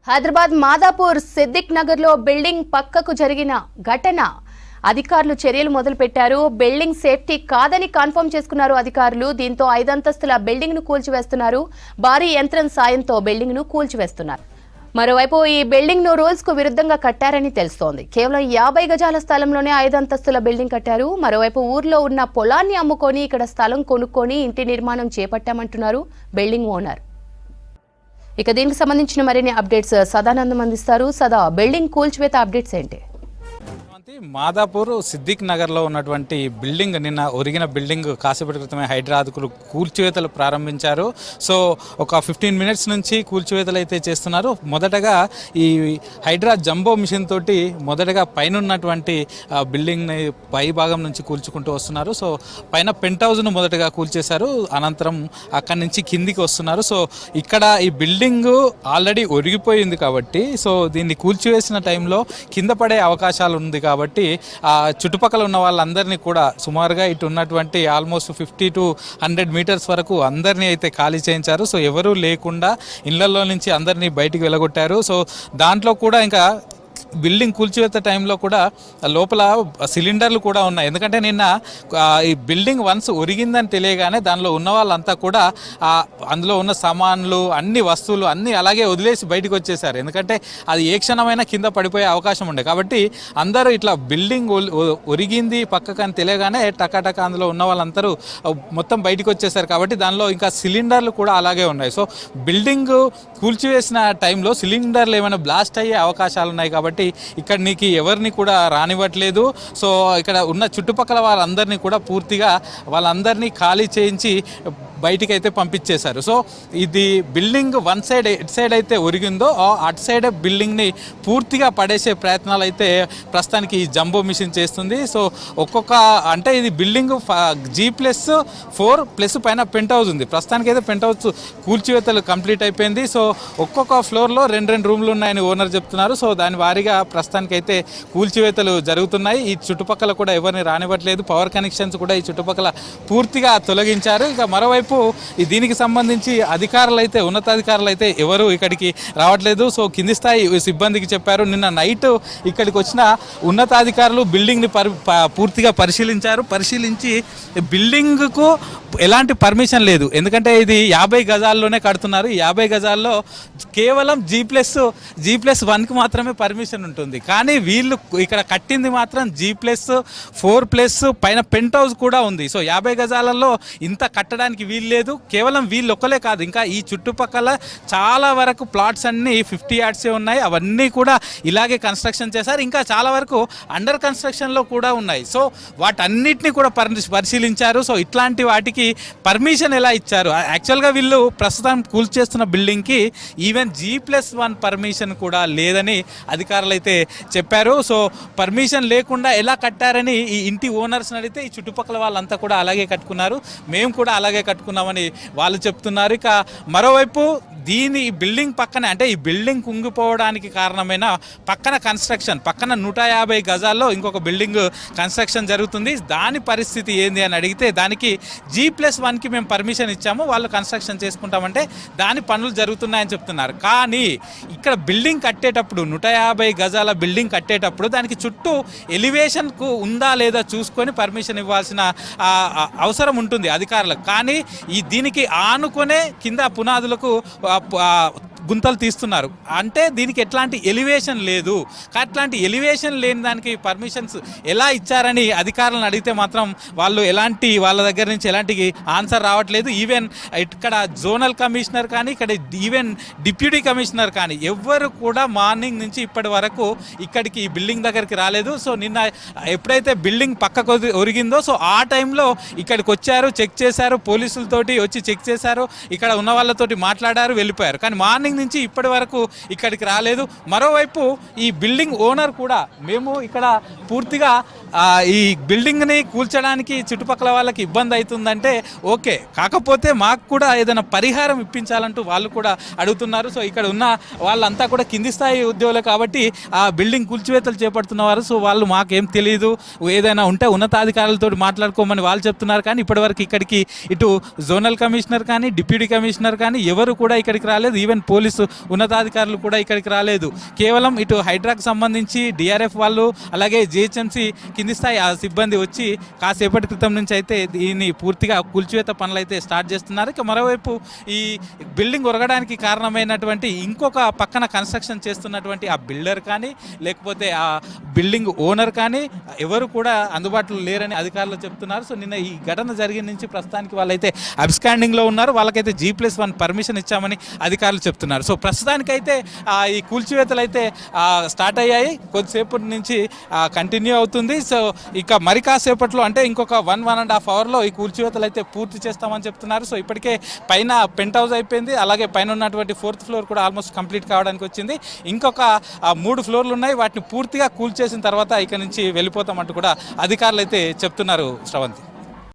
హైదరాబాద్ మాదాపూర్ సిద్దిక్ నగర్ లో బిల్డింగ్ పక్కకు జరిగిన ఘటన అధికారులు చర్యలు మొదలుపెట్టారు. బిల్డింగ్ సేఫ్టీ కాదని కన్ఫర్మ్ చేసుకున్నారు అధికారులు. దీంతో 5 అంతస్తుల బిల్డింగ్ ను కూల్చివేస్తున్నారు. భారీ యంత్రం సాయంతో బిల్డింగ్ ను కూల్చివేస్తున్నారు. మరోవైపు ఈ బిల్డింగ్ ను రూల్స్ కు విరుద్ధంగా కట్టారని తెలుస్తోంది. కేవలం 50 గజాల స్థలంలోనే 5 అంతస్తుల బిల్డింగ్ కట్టారు. మరోవైపు ఊర్లో ఉన్న పొలాన్ని అమ్ముకొని ఇక్కడ స్థలం కొనుక్కొని ఇంటి నిర్మాణం చేపట్టామంటున్నారు బిల్డింగ్ ఓనర్. ఇక దీనికి సంబంధించిన మరిన్ని అప్డేట్స్ సదానందం అందిస్తారు. సదా, బిల్డింగ్ కూల్చివేత అప్డేట్స్ ఏంటి? మాదాపూర్ సిద్దిక్ నగర్లో ఉన్నటువంటి బిల్డింగ్ నిన్న ఒరిగిన బిల్డింగ్ కాసేపటి క్రితమే హైడ్రాధికులు కూల్చివేతలు ప్రారంభించారు. సో ఒక 15 మినిట్స్ నుంచి కూల్చివేతలు అయితే చేస్తున్నారు. మొదటగా ఈ హైడ్రా జంబో మిషన్ తోటి మొదటగా పైన ఉన్నటువంటి బిల్డింగ్ని పై భాగం నుంచి కూల్చుకుంటూ వస్తున్నారు. సో పైన పెంట్ హౌస్ను మొదటగా కూల్చేశారు. అనంతరం అక్కడి నుంచి కిందికి వస్తున్నారు. సో ఇక్కడ ఈ బిల్డింగ్ ఆల్రెడీ ఒరిగిపోయింది కాబట్టి సో దీన్ని కూల్చివేసిన టైంలో కింద పడే అవకాశాలు ఉంది కాబట్టి చుట్టుపక్కల ఉన్న వాళ్ళందరినీ కూడా సుమారుగా ఇటు ఉన్నటువంటి ఆల్మోస్ట్ 50 to 100 మీటర్స్ వరకు అందరినీ అయితే ఖాళీ చేయించారు. సో ఎవరూ లేకుండా ఇళ్లలో నుంచి అందరినీ బయటికి వెళ్ళగొట్టారు. సో దాంట్లో కూడా ఇంకా బిల్డింగ్ కూల్చివేత టైంలో కూడా లోపల సిలిండర్లు కూడా ఉన్నాయి. ఎందుకంటే నిన్న ఈ బిల్డింగ్ వన్స్ ఒరిగిందని తెలియగానే దానిలో ఉన్న వాళ్ళంతా కూడా అందులో ఉన్న సామాన్లు అన్ని వస్తువులు అన్నీ అలాగే వదిలేసి బయటకు వచ్చేసారు. ఎందుకంటే అది ఏ క్షణమైనా కింద పడిపోయే అవకాశం ఉండే కాబట్టి అందరూ ఇట్లా బిల్డింగ్ ఒరిగింది పక్కకని తెలియగానే టకాటక అందులో ఉన్న వాళ్ళందరూ మొత్తం బయటకు వచ్చేసారు. కాబట్టి దానిలో ఇంకా సిలిండర్లు కూడా అలాగే ఉన్నాయి. సో బిల్డింగ్ కూల్చివేసిన టైంలో సిలిండర్లు ఏమైనా బ్లాస్ట్ అయ్యే అవకాశాలు ఉన్నాయి కాబట్టి ఇక్కడ నీకు ఎవరిని కూడా రానివ్వట్లేదు. సో ఇక్కడ ఉన్న చుట్టుపక్కల వాళ్ళందరినీ కూడా పూర్తిగా వాళ్ళందరినీ ఖాళీ చేయించి బయటికి అయితే పంపించేశారు. సో ఇది బిల్డింగ్ వన్ సైడ్ ఎటు సైడ్ అయితే ఒరిగిందో అటు సైడ్ బిల్డింగ్ని పూర్తిగా పడేసే ప్రయత్నాలు అయితే ప్రస్తుతానికి ఈ జంబో మిషన్ చేస్తుంది. సో ఒక్కొక్క అంటే ఇది బిల్డింగ్ G+4 పైన పెంట్ హౌస్ ఉంది. ప్రస్తుతానికి అయితే పెంట్ హౌస్ కూల్చివేతలు కంప్లీట్ అయిపోయింది. సో ఒక్కొక్క ఫ్లోర్లో 2 రూమ్లు ఉన్నాయని ఓనర్ చెప్తున్నారు. సో దాని వారీగా ప్రస్తుతానికి అయితే కూల్చివేతలు జరుగుతున్నాయి. ఈ చుట్టుపక్కల కూడా ఎవరిని రానివ్వట్లేదు. పవర్ కనెక్షన్స్ కూడా ఈ చుట్టుపక్కల పూర్తిగా తొలగించారు. ఇక మరోవైపు దీనికి సంబంధించి అధికారులు అయితే ఉన్నతాధికారులు అయితే ఎవరు ఇక్కడికి రావట్లేదు. సో కింది స్థాయి సిబ్బందికి చెప్పారు. నిన్న నైట్ ఇక్కడికి వచ్చిన ఉన్నతాధికారులు బిల్డింగ్ని పూర్తిగా పరిశీలించి బిల్డింగ్కు ఎలాంటి పర్మిషన్ లేదు. ఎందుకంటే ఇది 50 గజాల్లోనే కడుతున్నారు. 50 గజాల్లో కేవలం G+1కి మాత్రమే పర్మిషన్ ఉంటుంది. కానీ వీళ్ళు ఇక్కడ కట్టింది మాత్రం G+4 పైన పెంట్ హౌస్ కూడా ఉంది. సో 50 గజాలలో ఇంత కట్టడానికి వీలు లేదు. కేవలం వీళ్ళు ఒక్కలే కాదు, ఇంకా ఈ చుట్టుపక్కల చాలా వరకు ప్లాట్స్ అన్నీ 50 యార్డ్సే ఉన్నాయి. అవన్నీ కూడా ఇలాగే కన్స్ట్రక్షన్ చేశారు. ఇంకా చాలా వరకు అండర్ కన్స్ట్రక్షన్లో కూడా ఉన్నాయి. సో వాటన్నిటిని కూడా పరిశీలించారు. సో ఇట్లాంటి వాటికి పర్మిషన్ ఎలా ఇచ్చారు? యాక్చువల్గా వీళ్ళు ప్రస్తుతం కూల్చేస్తున్న బిల్డింగ్కి ఈవెన్ G+1 పర్మిషన్ కూడా లేదని అధికారులు అయితే చెప్పారు. సో పర్మిషన్ లేకుండా ఎలా కట్టారని ఈ ఇంటి ఓనర్స్ని అడిగితే ఈ చుట్టుపక్కల వాళ్ళంతా కూడా అలాగే కట్టుకున్నారు, మేము కూడా అలాగే కట్టుకున్నామని వాళ్ళు చెప్తున్నారు. ఇక మరోవైపు ఈ బిల్డింగ్ పక్కనే అంటే ఈ బిల్డింగ్ కుంగిపోవడానికి కారణమైన పక్కన 150 గజాల్లో ఇంకొక బిల్డింగ్ కన్స్ట్రక్షన్ జరుగుతుంది. దాని పరిస్థితి ఏంది అని అడిగితే దానికి G+1కి మేము పర్మిషన్ ఇచ్చాము, వాళ్ళు కన్స్ట్రక్షన్ చేసుకుంటామంటే దాని పనులు జరుగుతున్నాయని చెప్తున్నారు. కానీ ఇక్కడ బిల్డింగ్ కట్టేటప్పుడు 150 గజాల బిల్డింగ్ కట్టేటప్పుడు దానికి చుట్టూ ఎలివేషన్కు ఉందా లేదా చూసుకొని పర్మిషన్ ఇవ్వాల్సిన అవసరం ఉంటుంది అధికారులకు. కానీ దీనికి ఆనుకొనే కింద పునాదులకు గుంతలు తీస్తున్నారు. అంటే దీనికి ఎట్లాంటి ఎలివేషన్ లేదు. అట్లాంటి ఎలివేషన్ లేని దానికి పర్మిషన్స్ ఎలా ఇచ్చారని అధికారులను అడిగితే మాత్రం వాళ్ళ దగ్గర నుంచి ఎలాంటి ఆన్సర్ రావట్లేదు. ఈవెన్ ఇక్కడ జోనల్ కమిషనర్ కానీ ఇక్కడ ఈవెన్ డిప్యూటీ కమిషనర్ కానీ ఎవ్వరు కూడా మార్నింగ్ నుంచి ఇప్పటి వరకు ఇక్కడికి ఈ బిల్డింగ్ దగ్గరికి రాలేదు. సో నిన్న ఎప్పుడైతే బిల్డింగ్ పక్కకు ఒరిగిందో సో ఆ టైంలో ఇక్కడికి వచ్చారు, చెక్ చేశారు, పోలీసులతోటి వచ్చి చెక్ చేశారు, ఇక్కడ ఉన్న వాళ్ళతోటి మాట్లాడారు, వెళ్ళిపోయారు. కానీ మార్నింగ్ నుంచి ఇప్పటి వరకు ఇక్కడికి రాలేదు. మరోవైపు ఈ బిల్డింగ్ ఓనర్ కూడా మేము ఇక్కడ పూర్తిగా ఈ బిల్డింగ్ని కూల్చడానికి చుట్టుపక్కల వాళ్ళకి ఇబ్బంది అవుతుందంటే ఓకే, కాకపోతే మాకు కూడా ఏదైనా పరిహారం ఇప్పించాలంటూ వాళ్ళు కూడా అడుగుతున్నారు. సో ఇక్కడ ఉన్న వాళ్ళంతా కూడా కింది స్థాయి ఉద్యోగులు కాబట్టి ఆ బిల్డింగ్ కూల్చివేతలు చేపడుతున్నవారు. సో వాళ్ళు మాకేం తెలియదు, ఏదైనా ఉంటే ఉన్నతాధికారులతో మాట్లాడుకోమని వాళ్ళు చెప్తున్నారు. కానీ ఇప్పటివరకు ఇక్కడికి ఇటు జోనల్ కమిషనర్ కానీ డిప్యూటీ కమిషనర్ కానీ ఎవరు కూడా ఇక్కడికి రాలేదు. ఈవెన్ పోలీసు ఉన్నతాధికారులు కూడా ఇక్కడికి రాలేదు. కేవలం ఇటు హైడ్రాకు సంబంధించి డిఆర్ఎఫ్ వాళ్ళు అలాగే జిహెచ్ఎంసీ కింది స్థాయి ఆ సిబ్బంది వచ్చి కాసేపటి క్రితం నుంచి అయితే దీన్ని పూర్తిగా కూల్చివేత పనులు అయితే స్టార్ట్ చేస్తున్నారు. ఇక మరోవైపు ఈ బిల్డింగ్ ఒరగడానికి కారణమైనటువంటి ఇంకొక పక్కన కన్స్ట్రక్షన్ చేస్తున్నటువంటి ఆ బిల్డర్ కానీ లేకపోతే ఆ బిల్డింగ్ ఓనర్ కానీ ఎవరు కూడా అందుబాటులో లేరని అధికారులు చెప్తున్నారు. సో నిన్న ఈ ఘటన జరిగిన నుంచి ప్రస్తుతానికి వాళ్ళైతే అబ్స్కాండింగ్లో ఉన్నారు. వాళ్ళకైతే G+1 పర్మిషన్ ఇచ్చామని అధికారులు చెప్తున్నారు. సో ప్రస్తుతానికైతే ఈ కూల్చివేతలు అయితే స్టార్ట్ అయ్యాయి. కొద్దిసేపటి నుంచి కంటిన్యూ అవుతుంది. సో ఇక మరి కాసేపట్లో అంటే ఇంకొక 1.5 అవర్లో ఈ కూల్చివేతలు అయితే పూర్తి చేస్తామని చెప్తున్నారు. సో ఇప్పటికే పైన పెంట్ హౌస్ అయిపోయింది. అలాగే పైన ఉన్నటువంటి 4th ఫ్లోర్ కూడా ఆల్మోస్ట్ కంప్లీట్ కావడానికి వచ్చింది. ఇంకొక 3 ఫ్లోర్లు ఉన్నాయి. వాటిని పూర్తిగా కూల్చేసిన తర్వాత ఇక నుంచి వెళ్ళిపోతామంటూ కూడా అధికారులు అయితే చెప్తున్నారు. శ్రవంతి.